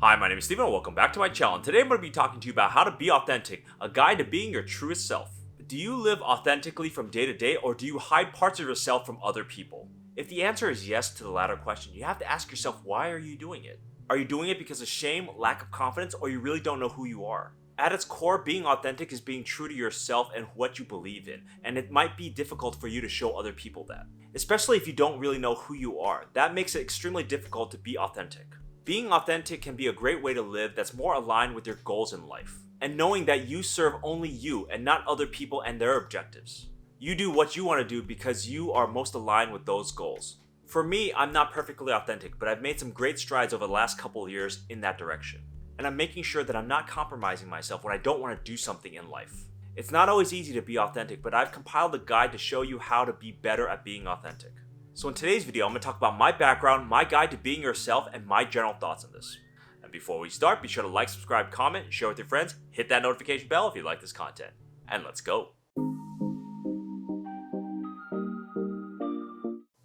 Hi, my name is Steven and welcome back to my channel. And today I'm going to be talking to you about how to be authentic, a guide to being your truest self. Do you live authentically from day to day, or do you hide parts of yourself from other people? If the answer is yes to the latter question, you have to ask yourself, why are you doing it? Are you doing it because of shame, lack of confidence, or you really don't know who you are? At its core, being authentic is being true to yourself and what you believe in, and it might be difficult for you to show other people that. Especially if you don't really know who you are, that makes it extremely difficult to be authentic. Being authentic can be a great way to live that's more aligned with your goals in life, and knowing that you serve only you and not other people and their objectives. You do what you want to do because you are most aligned with those goals. For me, I'm not perfectly authentic, but I've made some great strides over the last couple of years in that direction. And I'm making sure that I'm not compromising myself when I don't want to do something in life. It's not always easy to be authentic, but I've compiled a guide to show you how to be better at being authentic. So in today's video, I'm going to talk about my background, my guide to being yourself, and my general thoughts on this. And before we start, be sure to like, subscribe, comment, and share with your friends. Hit that notification bell if you like this content. And let's go.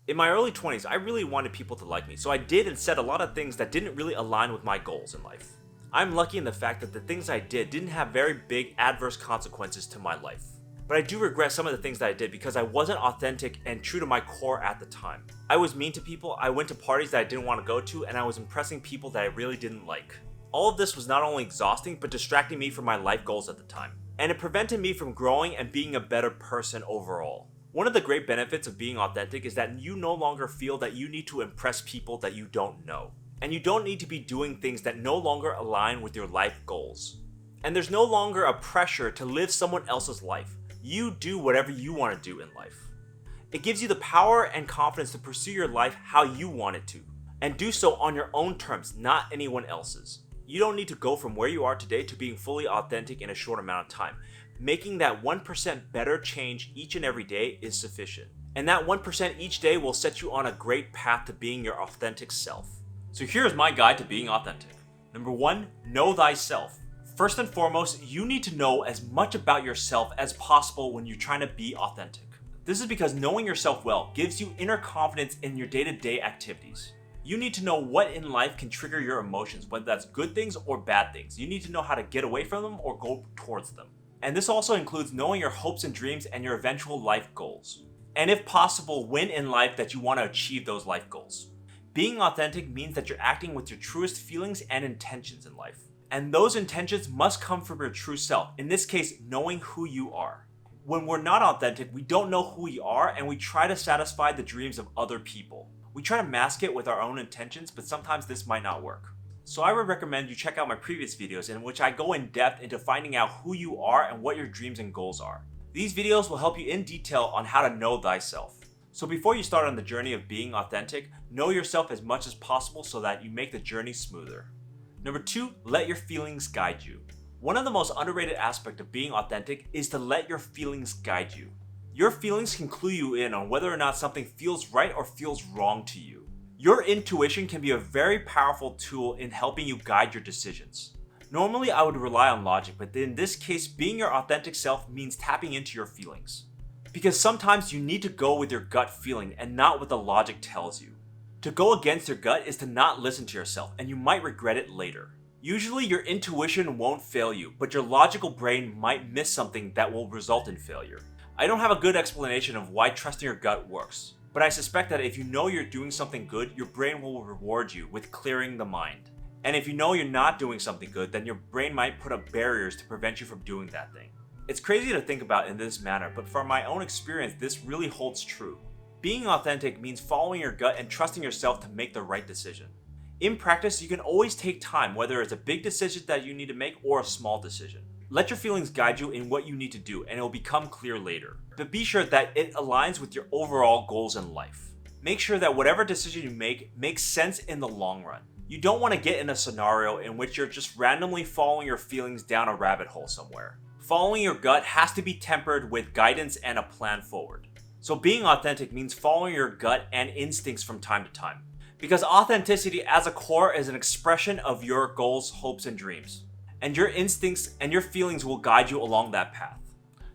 In my early 20s, I really wanted people to like me, so I did and said a lot of things that didn't really align with my goals in life. I'm lucky in the fact that the things I did didn't have very big adverse consequences to my life. But I do regret some of the things that I did because I wasn't authentic and true to my core at the time. I was mean to people, I went to parties that I didn't want to go to, and I was impressing people that I really didn't like. All of this was not only exhausting, but distracting me from my life goals at the time. And it prevented me from growing and being a better person overall. One of the great benefits of being authentic is that you no longer feel that you need to impress people that you don't know. And you don't need to be doing things that no longer align with your life goals. And there's no longer a pressure to live someone else's life. You do whatever you want to do in life. It gives you the power and confidence to pursue your life how you want it to, and do so on your own terms, not anyone else's. You don't need to go from where you are today to being fully authentic in a short amount of time. Making that 1% better change each and every day is sufficient. And that 1% each day will set you on a great path to being your authentic self. So here's my guide to being authentic. Number 1, know thyself. First and foremost, you need to know as much about yourself as possible when you're trying to be authentic. This is because knowing yourself well gives you inner confidence in your day-to-day activities. You need to know what in life can trigger your emotions, whether that's good things or bad things. You need to know how to get away from them or go towards them. And this also includes knowing your hopes and dreams and your eventual life goals. And if possible, when in life that you want to achieve those life goals. Being authentic means that you're acting with your truest feelings and intentions in life. And those intentions must come from your true self, in this case, knowing who you are. When we're not authentic, we don't know who we are and we try to satisfy the dreams of other people. We try to mask it with our own intentions, but sometimes this might not work. So I would recommend you check out my previous videos in which I go in depth into finding out who you are and what your dreams and goals are. These videos will help you in detail on how to know thyself. So before you start on the journey of being authentic, know yourself as much as possible so that you make the journey smoother. Number 2, let your feelings guide you. One of the most underrated aspects of being authentic is to let your feelings guide you. Your feelings can clue you in on whether or not something feels right or feels wrong to you. Your intuition can be a very powerful tool in helping you guide your decisions. Normally I would rely on logic, but in this case, being your authentic self means tapping into your feelings. Because sometimes you need to go with your gut feeling and not what the logic tells you. To go against your gut is to not listen to yourself, and you might regret it later. Usually your intuition won't fail you, but your logical brain might miss something that will result in failure. I don't have a good explanation of why trusting your gut works, but I suspect that if you know you're doing something good, your brain will reward you with clearing the mind. And if you know you're not doing something good, then your brain might put up barriers to prevent you from doing that thing. It's crazy to think about in this manner, but from my own experience, this really holds true. Being authentic means following your gut and trusting yourself to make the right decision. In practice, you can always take time, whether it's a big decision that you need to make or a small decision. Let your feelings guide you in what you need to do, and it will become clear later. But be sure that it aligns with your overall goals in life. Make sure that whatever decision you make makes sense in the long run. You don't want to get in a scenario in which you're just randomly following your feelings down a rabbit hole somewhere. Following your gut has to be tempered with guidance and a plan forward. So being authentic means following your gut and instincts from time to time. Because authenticity as a core is an expression of your goals, hopes, and dreams. And your instincts and your feelings will guide you along that path.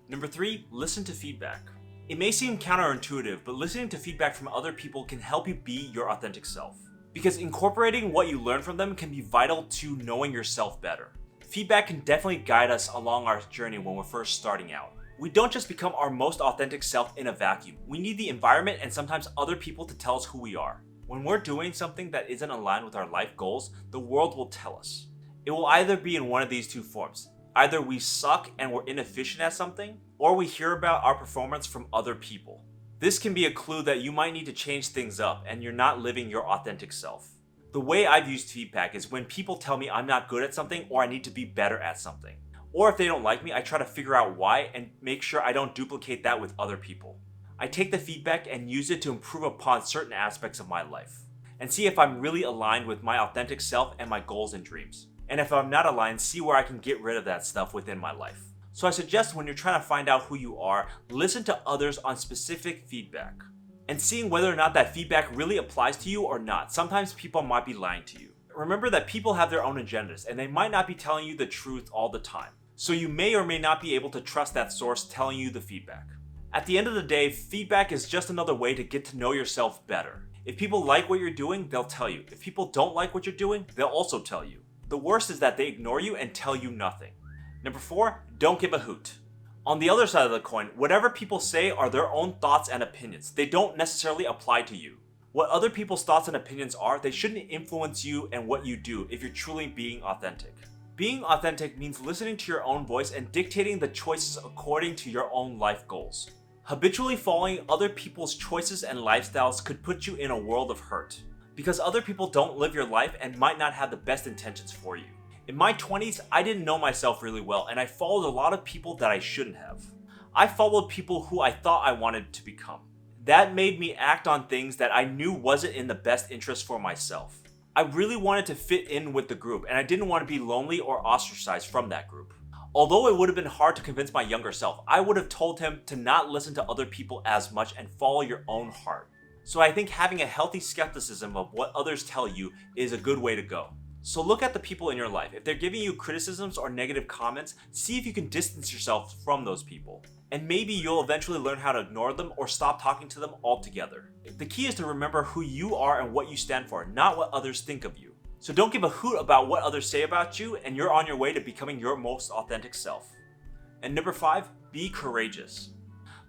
Number 3, listen to feedback. It may seem counterintuitive, but listening to feedback from other people can help you be your authentic self. because incorporating what you learn from them can be vital to knowing yourself better. Feedback can definitely guide us along our journey when we're first starting out. We don't just become our most authentic self in a vacuum. We need the environment and sometimes other people to tell us who we are. When we're doing something that isn't aligned with our life goals, the world will tell us. It will either be in one of these two forms. Either we suck and we're inefficient at something, or we hear about our performance from other people. This can be a clue that you might need to change things up and you're not living your authentic self. The way I've used feedback is when people tell me I'm not good at something or I need to be better at something. Or if they don't like me, I try to figure out why and make sure I don't duplicate that with other people. I take the feedback and use it to improve upon certain aspects of my life, and see if I'm really aligned with my authentic self and my goals and dreams. And if I'm not aligned, see where I can get rid of that stuff within my life. So I suggest when you're trying to find out who you are, listen to others on specific feedback, and seeing whether or not that feedback really applies to you or not. Sometimes people might be lying to you. Remember that people have their own agendas and they might not be telling you the truth all the time. So you may or may not be able to trust that source telling you the feedback. At the end of the day, feedback is just another way to get to know yourself better. If people like what you're doing, they'll tell you. If people don't like what you're doing, they'll also tell you. The worst is that they ignore you and tell you nothing. Number 4, don't give a hoot. On the other side of the coin, whatever people say are their own thoughts and opinions. They don't necessarily apply to you. What other people's thoughts and opinions are, they shouldn't influence you and what you do if you're truly being authentic. Being authentic means listening to your own voice and dictating the choices according to your own life goals. Habitually following other people's choices and lifestyles could put you in a world of hurt, because other people don't live your life and might not have the best intentions for you. In my 20s, I didn't know myself really well and I followed a lot of people that I shouldn't have. I followed people who I thought I wanted to become. That made me act on things that I knew wasn't in the best interest for myself. I really wanted to fit in with the group and I didn't want to be lonely or ostracized from that group. Although it would have been hard to convince my younger self, I would have told him to not listen to other people as much and follow your own heart. So I think having a healthy skepticism of what others tell you is a good way to go. So look at the people in your life. If they're giving you criticisms or negative comments, see if you can distance yourself from those people. And maybe you'll eventually learn how to ignore them or stop talking to them altogether. The key is to remember who you are and what you stand for, not what others think of you. So don't give a hoot about what others say about you, and you're on your way to becoming your most authentic self. And number 5, be courageous.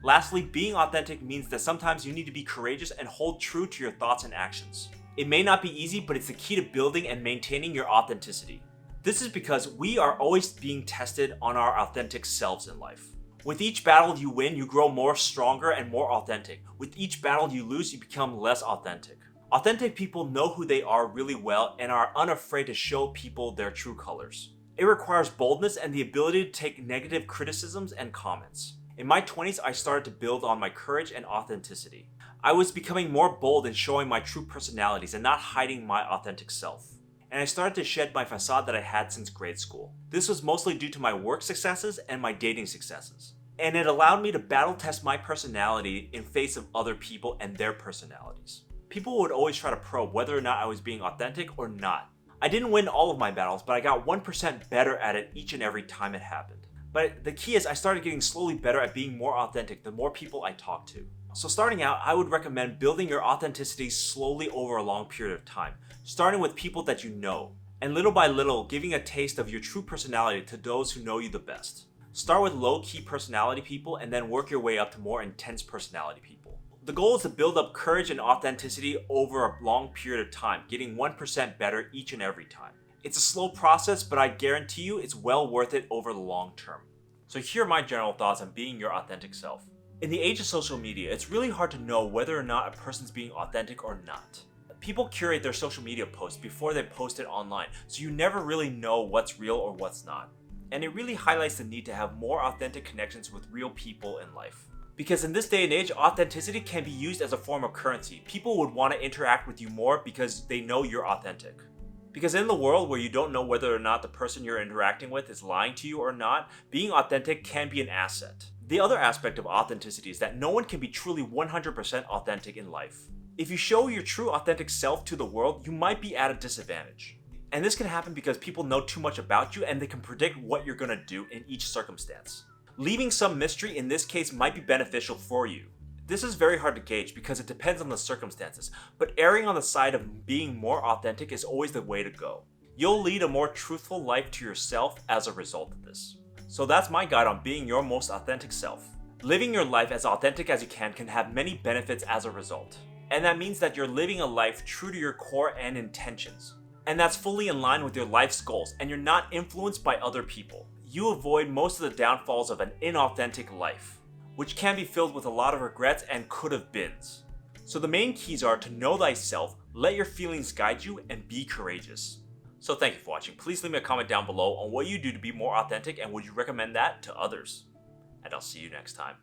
Lastly, being authentic means that sometimes you need to be courageous and hold true to your thoughts and actions. It may not be easy, but it's the key to building and maintaining your authenticity. This is because we are always being tested on our authentic selves in life. With each battle you win, you grow more stronger and more authentic. With each battle you lose, you become less authentic. Authentic people know who they are really well and are unafraid to show people their true colors. It requires boldness and the ability to take negative criticisms and comments. In my 20s, I started to build on my courage and authenticity. I was becoming more bold in showing my true personalities and not hiding my authentic self. And I started to shed my facade that I had since grade school. This was mostly due to my work successes and my dating successes. And it allowed me to battle test my personality in face of other people and their personalities. People would always try to probe whether or not I was being authentic or not. I didn't win all of my battles, but I got 1% better at it each and every time it happened. But the key is I started getting slowly better at being more authentic the more people I talked to. So starting out, I would recommend building your authenticity slowly over a long period of time, starting with people that you know, and little by little giving a taste of your true personality to those who know you the best. Start with low-key personality people and then work your way up to more intense personality people. The goal is to build up courage and authenticity over a long period of time, getting 1% better each and every time. It's a slow process, but I guarantee you it's well worth it over the long term. So here are my general thoughts on being your authentic self. In the age of social media, it's really hard to know whether or not a person's being authentic or not. People curate their social media posts before they post it online, so you never really know what's real or what's not. And it really highlights the need to have more authentic connections with real people in life. Because in this day and age, authenticity can be used as a form of currency. People would want to interact with you more because they know you're authentic. Because in the world where you don't know whether or not the person you're interacting with is lying to you or not, being authentic can be an asset. The other aspect of authenticity is that no one can be truly 100% authentic in life. If you show your true authentic self to the world, you might be at a disadvantage. And this can happen because people know too much about you and they can predict what you're gonna do in each circumstance. Leaving some mystery in this case might be beneficial for you. This is very hard to gauge because it depends on the circumstances, but erring on the side of being more authentic is always the way to go. You'll lead a more truthful life to yourself as a result of this. So that's my guide on being your most authentic self. Living your life as authentic as you can have many benefits as a result. And that means that you're living a life true to your core and intentions. And that's fully in line with your life's goals, and you're not influenced by other people. You avoid most of the downfalls of an inauthentic life, which can be filled with a lot of regrets and could have beens. So the main keys are to know thyself, let your feelings guide you, and be courageous. So thank you for watching. Please leave me a comment down below on what you do to be more authentic and would you recommend that to others. And I'll see you next time.